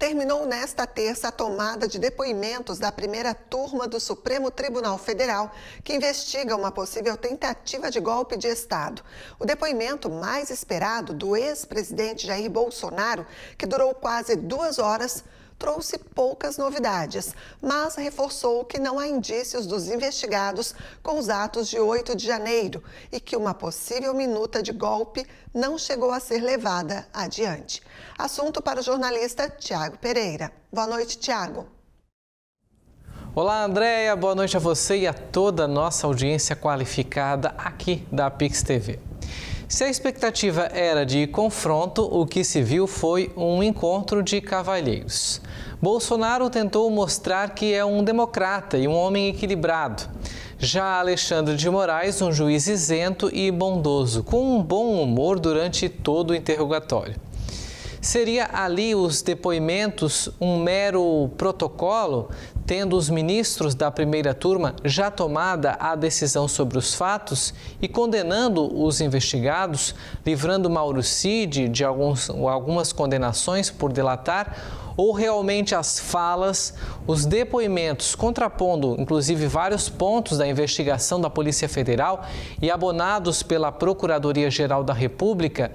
Terminou nesta terça a tomada de depoimentos da primeira turma do Supremo Tribunal Federal, que investiga uma possível tentativa de golpe de Estado. O depoimento mais esperado do ex-presidente Jair Bolsonaro, que durou quase 2 horas, trouxe poucas novidades, mas reforçou que não há indícios dos investigados com os atos de 8 de janeiro e que uma possível minuta de golpe não chegou a ser levada adiante. Assunto para o jornalista Tiago Pereira. Boa noite, Tiago. Olá, Andréia. Boa noite a você e a toda a nossa audiência qualificada aqui da Pix TV. Se a expectativa era de confronto, o que se viu foi um encontro de cavalheiros. Bolsonaro tentou mostrar que é um democrata e um homem equilibrado. Já Alexandre de Moraes, um juiz isento e bondoso, com um bom humor durante todo o interrogatório. Seria ali os depoimentos um mero protocolo, tendo os ministros da primeira turma já tomada a decisão sobre os fatos e condenando os investigados, livrando Mauro Cid de algumas condenações por delatar, ou realmente as falas, os depoimentos, contrapondo inclusive vários pontos da investigação da Polícia Federal e abonados pela Procuradoria-Geral da República,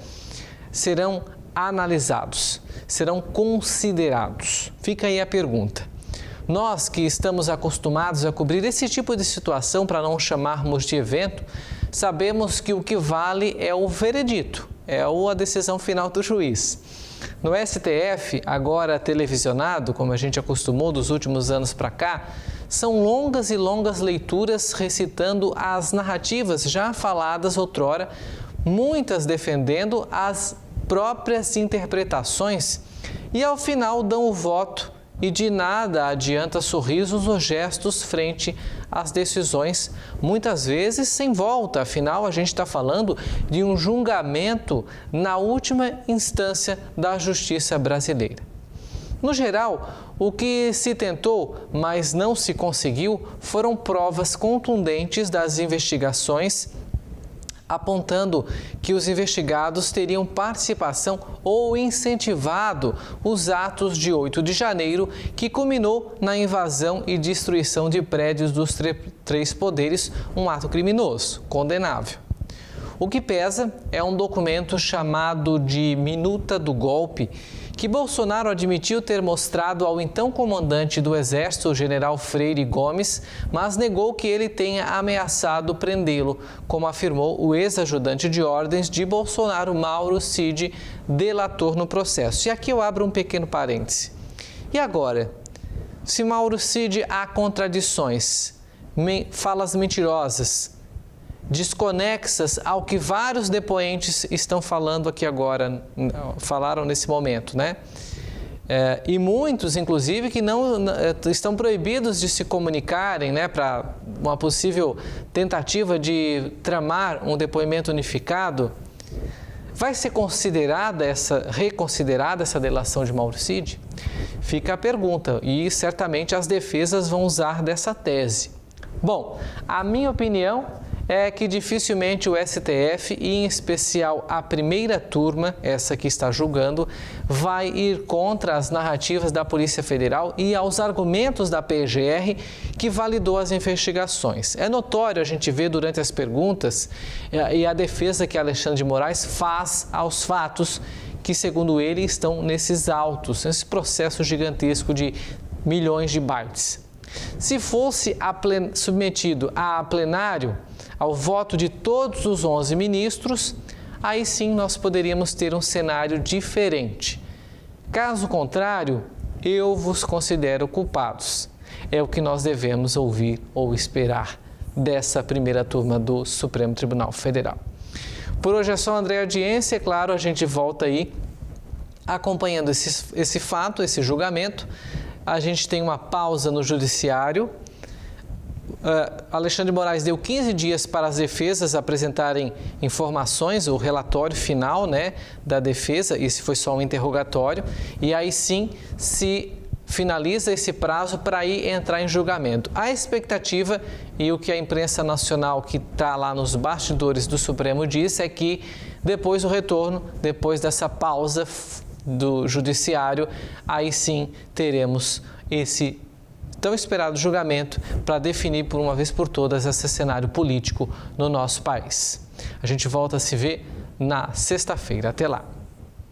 serão analisados, serão considerados. Fica aí a pergunta. Nós que estamos acostumados a cobrir esse tipo de situação, para não chamarmos de evento, sabemos que o que vale é o veredito, é a decisão final do juiz. No STF, agora televisionado, como a gente acostumou dos últimos anos para cá, são longas e longas leituras recitando as narrativas já faladas outrora, muitas defendendo as próprias interpretações e ao final dão o voto e de nada adianta sorrisos ou gestos frente às decisões, muitas vezes sem volta. Afinal, a gente está falando de um julgamento na última instância da justiça brasileira. No geral, o que se tentou, mas não se conseguiu, foram provas contundentes das investigações, apontando que os investigados teriam participação ou incentivado os atos de 8 de janeiro, que culminou na invasão e destruição de prédios dos três poderes, um ato criminoso, condenável. O que pesa é um documento chamado de Minuta do Golpe, que Bolsonaro admitiu ter mostrado ao então comandante do Exército, o general Freire Gomes, mas negou que ele tenha ameaçado prendê-lo, como afirmou o ex-ajudante de ordens de Bolsonaro, Mauro Cid, delator no processo. E aqui eu abro um pequeno parêntese. E agora? Se Mauro Cid há contradições, falas mentirosas, desconexas ao que vários depoentes estão falando aqui agora, falaram nesse momento, né? E muitos, inclusive, que não estão proibidos de se comunicarem, né, para uma possível tentativa de tramar um depoimento unificado. Vai ser reconsiderada essa delação de Mauro Cid? Fica a pergunta, e certamente as defesas vão usar dessa tese. Bom, a minha opinião é que dificilmente o STF, e em especial a primeira turma, essa que está julgando, vai ir contra as narrativas da Polícia Federal e aos argumentos da PGR que validou as investigações. É notório a gente ver durante as perguntas e a defesa que Alexandre de Moraes faz aos fatos que, segundo ele, estão nesses autos, nesse processo gigantesco de milhões de bytes. Se fosse submetido a plenário, ao voto de todos os 11 ministros, aí sim nós poderíamos ter um cenário diferente. Caso contrário, eu vos considero culpados. É o que nós devemos ouvir ou esperar dessa primeira turma do Supremo Tribunal Federal. Por hoje é só, André, audiência. É claro, a gente volta aí acompanhando esse fato, esse julgamento. A gente tem uma pausa no judiciário. Alexandre de Moraes deu 15 dias para as defesas apresentarem informações, o relatório final, né, da defesa. Esse foi só um interrogatório. E aí sim se finaliza esse prazo para ir entrar em julgamento. A expectativa e o que a imprensa nacional que está lá nos bastidores do Supremo diz é que depois do retorno, depois dessa pausa do Judiciário, aí sim teremos esse tão esperado julgamento para definir por uma vez por todas esse cenário político no nosso país. A gente volta a se ver na sexta-feira. Até lá!